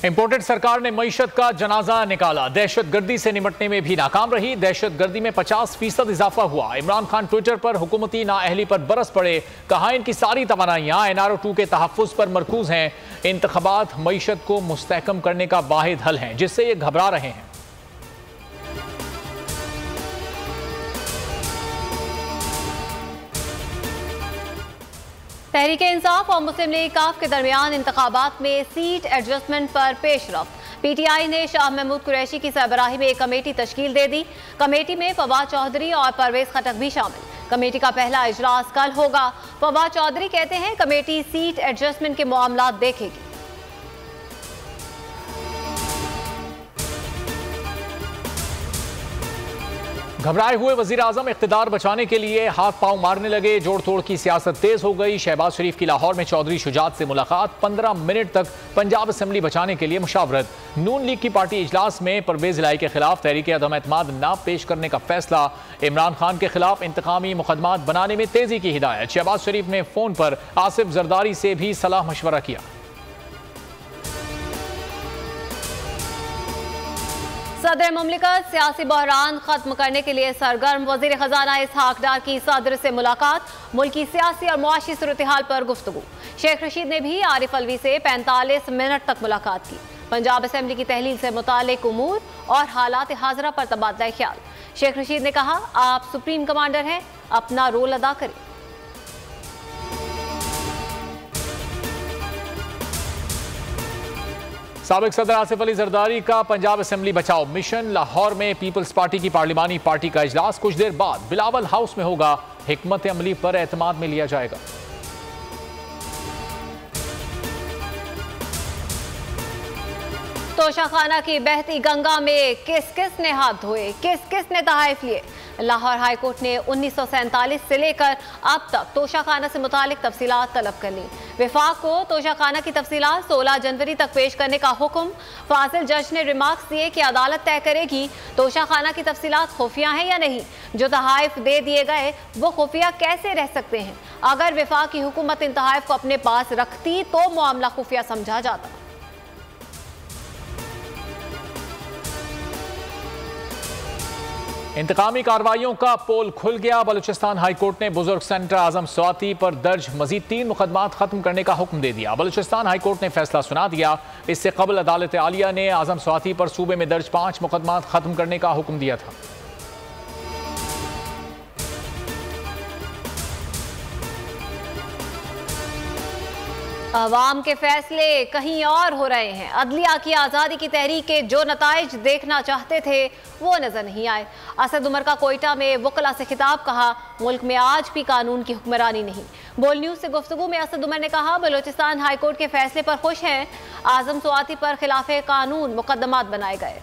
Imported सरकार ने मईशत का जनाजा निकाला। दहशत गर्दी से निपटने में भी नाकाम रही। दहशत गर्दी में 50% इजाफा हुआ। इमरान खान ट्विटर पर हुकूमती नाअहली पर बरस पड़े। कहा इनकी सारी तवानाइयां NRO 2 के तहफ्फुज पर मरकूज हैं। इंतखाबात मईशत को मुस्तहकम करने का वाहिद हल है जिससे ये घबरा रहे हैं। तहरीक-ए-इंसाफ और मुस्लिम लीग काफ के दरमियान इंतखाबात में सीट एडजस्टमेंट पर पेशरफ्त। PTI ने शाह महमूद कुरैशी की सरबराही में एक कमेटी तश्कील दे दी। कमेटी में फवाद चौधरी और परवेज खटक भी शामिल। कमेटी का पहला इजलास कल होगा। फवाद चौधरी कहते हैं कमेटी सीट एडजस्टमेंट के मामलात देखेगी। घबराए हुए वजीर आजम इख्तिदार बचाने के लिए हाथ पांव मारने लगे। जोड़ तोड़ की सियासत तेज हो गई। शहबाज शरीफ की लाहौर में चौधरी शुजात से मुलाकात। 15 मिनट तक पंजाब असेंबली बचाने के लिए मुशावरत। नून लीग की पार्टी इजलास में परवेज इलाही के खिलाफ तहरीक अदम एतमाद न पेश करने का फैसला। इमरान खान के खिलाफ इंतकामी मुकदमात बनाने में तेजी की हिदायत। शहबाज शरीफ ने फोन पर आसिफ जरदारी से भी सलाह मशवरा किया। सदर मुमलिकत सियासी बहरान खत्म करने के लिए सरगर्म। वजीर खजाना इसहाक डार की सदर से मुलाकात। मुल्की सियासी और मुआशी सूरत-ए-हाल पर गुफ्तगू। शेख रशीद ने भी आरिफ अलवी से 45 मिनट तक मुलाकात की। पंजाब असेंबली की तहलील से मुतालिक उमूर और हालात हाजरा पर तबादला ख्याल। शेख रशीद ने कहा आप सुप्रीम कमांडर हैं, अपना रोल अदा करें। साबिक सदर आसिफ अली जरदारी का पंजाब असेंबली बचाओ मिशन। लाहौर में पीपल्स पार्टी की पार्लिमानी पार्टी का इजलास कुछ देर बाद बिलावल हाउस में होगा। हिकमत अमली पर एतमाद में लिया जाएगा। तोशाखाना की बहती गंगा में किस किस ने हाथ धोए, किस किस ने तहाइफ लिए। लाहौर हाई कोर्ट ने 1947 से लेकर अब तक तोशाखाना से मुतालिक तफसीलात तलब कर ली। विफाक को तोशाखाना की तफसीलात 16 जनवरी तक पेश करने का हुक्म। फाजिल जज ने रिमार्क्स दिए कि अदालत तय करेगी तोशाखाना की तफसीलात खुफिया हैं या नहीं। जो तहाइफ दे दिए गए वो खुफिया कैसे रह सकते हैं। अगर विफाक की हुकूमत इन तहाइफ को अपने पास रखती तो मामला खुफिया समझा जाता। इंतकामी कार्रवाइयों का पोल खुल गया। बलूचिस्तान हाई कोर्ट ने बुजुर्ग सेनेटर आजम स्वाति पर दर्ज मजीद 3 मुकदमात खत्म करने का हुक्म दे दिया। बलूचिस्तान हाई कोर्ट ने फैसला सुना दिया। इससे कबल अदालत आलिया ने आजम स्वाति पर सूबे में दर्ज 5 मुकदमात खत्म करने का हुक्म दिया था। अवाम के फैसले कहीं और हो रहे हैं। अदलिया की आज़ादी की तहरीक के जो नताइज देखना चाहते थे वो नजर नहीं आए। असद उमर का कोयटा में वकला से खिताब। कहा मुल्क में आज भी कानून की हुक्मरानी नहीं। बोल न्यूज़ से गुफ्तगू में असद उमर ने कहा बलूचिस्तान हाई कोर्ट के फैसले पर खुश हैं। आजम स्वाति पर खिलाफे कानून मुकदमात बनाए गए।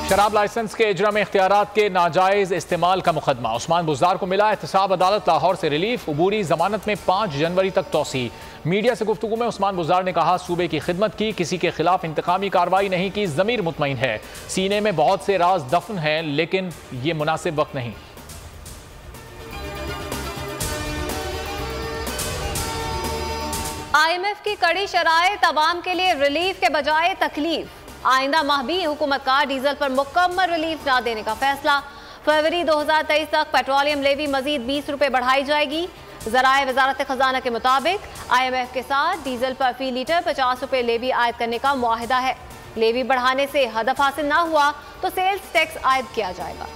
शराब लाइसेंस के इजरा में इख्तियारात के नाजायज इस्तेमाल का मुकदमा। उस्मान बुज़दार को मिला एहतसाब अदालत लाहौर से रिलीफ। उबूरी जमानत में 5 जनवरी तक तौसी। मीडिया से गुफ्तगू में उस्मान बुज़दार ने कहा सूबे की खिदमत की, किसी के खिलाफ इंतकामी कार्रवाई नहीं की। ज़मीर मुतमईन है। सीने में बहुत से राज दफन हैं लेकिन ये मुनासिब वक्त नहीं। IMF की कड़ी शराइत अवाम के लिए रिलीफ के बजाय तकलीफ। आइंदा माह भी हुकूमत का डीजल पर मुकम्मल रिलीफ ना देने का फैसला। फरवरी 2023 तक पेट्रोलियम लेवी मजीद 20 रुपए बढ़ाई जाएगी। ज़राए वजारत खजाना के मुताबिक IMF के साथ डीजल पर फी लीटर 50 रुपए लेवी आयद करने का मुआहिदा है। लेवी बढ़ाने से हदफ हासिल ना हुआ तो सेल्स टैक्स आयद किया जाएगा।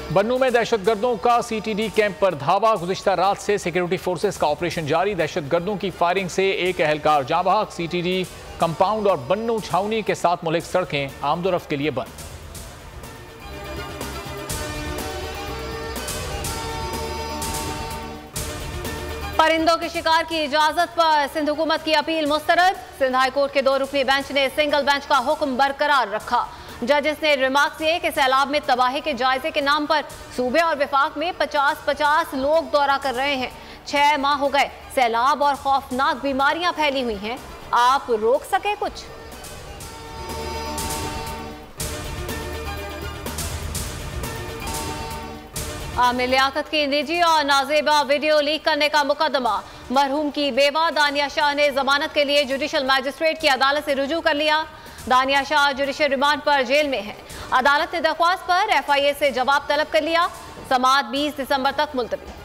बन्नू में दहशतगर्दों का CTD कैंप पर धावा। गुज़िश्ता रात से सिक्योरिटी फोर्सेस का ऑपरेशन जारी। दहशतगर्दों की फायरिंग से एक एहलकार जाँ बहक। CTD कंपाउंड और बन्नू छावनी के साथ मुल्क सड़कें आमदोरफ्त के लिए बंद। परिंदों के शिकार की इजाजत पर सिंध हुकूमत की अपील मुस्तरद। सिंध हाई कोर्ट के 2 रुकनी बेंच ने सिंगल बेंच का हुक्म बरकरार रखा। जजेस ने रिमार्क्स दिए कि सैलाब में तबाही के जायजे के नाम पर सूबे और विफाक में 50-50 लोग दौरा कर रहे हैं। 6 माह हो गए। सैलाब और खौफनाक बीमारियां फैली हुई हैं। आप रोक सके कुछ? आमिर लियाकत की निजी और नाजेबा वीडियो लीक करने का मुकदमा। मरहूम की बेवा दानिया शाह ने जमानत के लिए जुडिशल मैजिस्ट्रेट की अदालत से रुजू कर लिया। दानिया शाह जुडिशल रिमांड पर जेल में है। अदालत ने दरख्वास्त पर FIA से जवाब तलब कर लिया। समाअत 20 दिसंबर तक मुलतवी।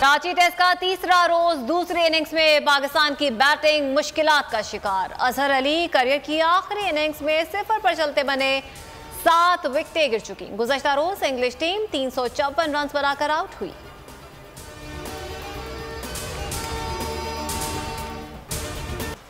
रांची टेस्ट का तीसरा रोज दूसरी इनिंग्स में पाकिस्तान की बैटिंग मुश्किलात का शिकार। अजहर अली करियर की आखिरी इनिंग्स में 0 पर चलते बने 7 विकेटें गिर चुकी। गुज़श्ता रोज इंग्लिश टीम 354 रन बनाकर आउट हुई।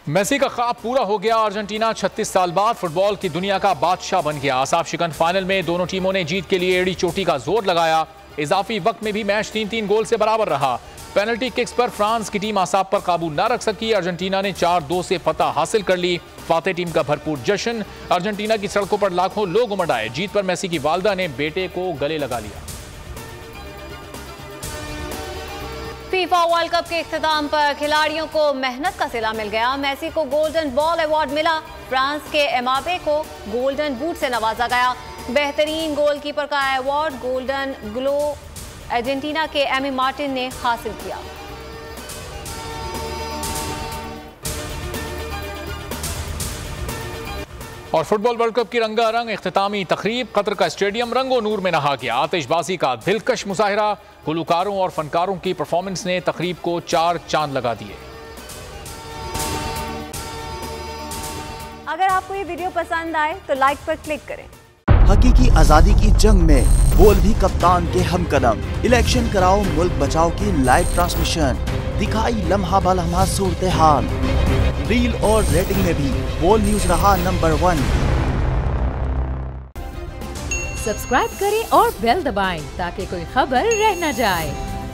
मेसी का ख्वाब पूरा हो गया। अर्जेंटीना 36 साल बाद फुटबॉल की दुनिया का बादशाह बन गया। आसाफ शिकन फाइनल में दोनों टीमों ने जीत के लिए एड़ी चोटी का जोर लगाया। इजाफी वक्त में भी मैच 3-3 गोल से बराबर रहा। पेनल्टी किक्स पर फ्रांस की टीम आसाफ पर काबू न रख सकी। अर्जेंटीना ने 4-2 से फतह हासिल कर ली। फाते टीम का भरपूर जश्न। अर्जेंटीना की सड़कों पर लाखों लोग उमड़ आए। जीत पर मेसी की वालदा ने बेटे को गले लगा लिया। फीफा वर्ल्ड कप के इख्तिताम पर खिलाड़ियों को मेहनत का सिला मिल गया। मेसी को गोल्डन बॉल अवार्ड मिला। फ्रांस के एम्बापे को गोल्डन बूट से नवाजा गया। बेहतरीन गोलकीपर का अवार्ड गोल्डन ग्लो अर्जेंटीना के एमी मार्टिन ने हासिल किया। और फुटबॉल वर्ल्ड कप की रंगारंग इख्तितामी तकरीब। कतर का स्टेडियम रंगो नूर में नहा गया। आतिशबाजी का दिलकश मुजाहिरा। गुलकारों और फनकारों की परफॉर्मेंस ने तकरीब को 4 चांद लगा दिए। अगर आपको ये वीडियो पसंद आए तो लाइक पर क्लिक करें। हकीकी आजादी की जंग में बोल भी कप्तान के हमकदम। इलेक्शन कराओ मुल्क बचाओ की लाइव ट्रांसमिशन। दिखाई लम्हा बलम्हा सूरत हाल। रील और रेटिंग में भी बोल न्यूज रहा नंबर 1। सब्सक्राइब करें और बेल दबाएं ताकि कोई खबर रह न जाए।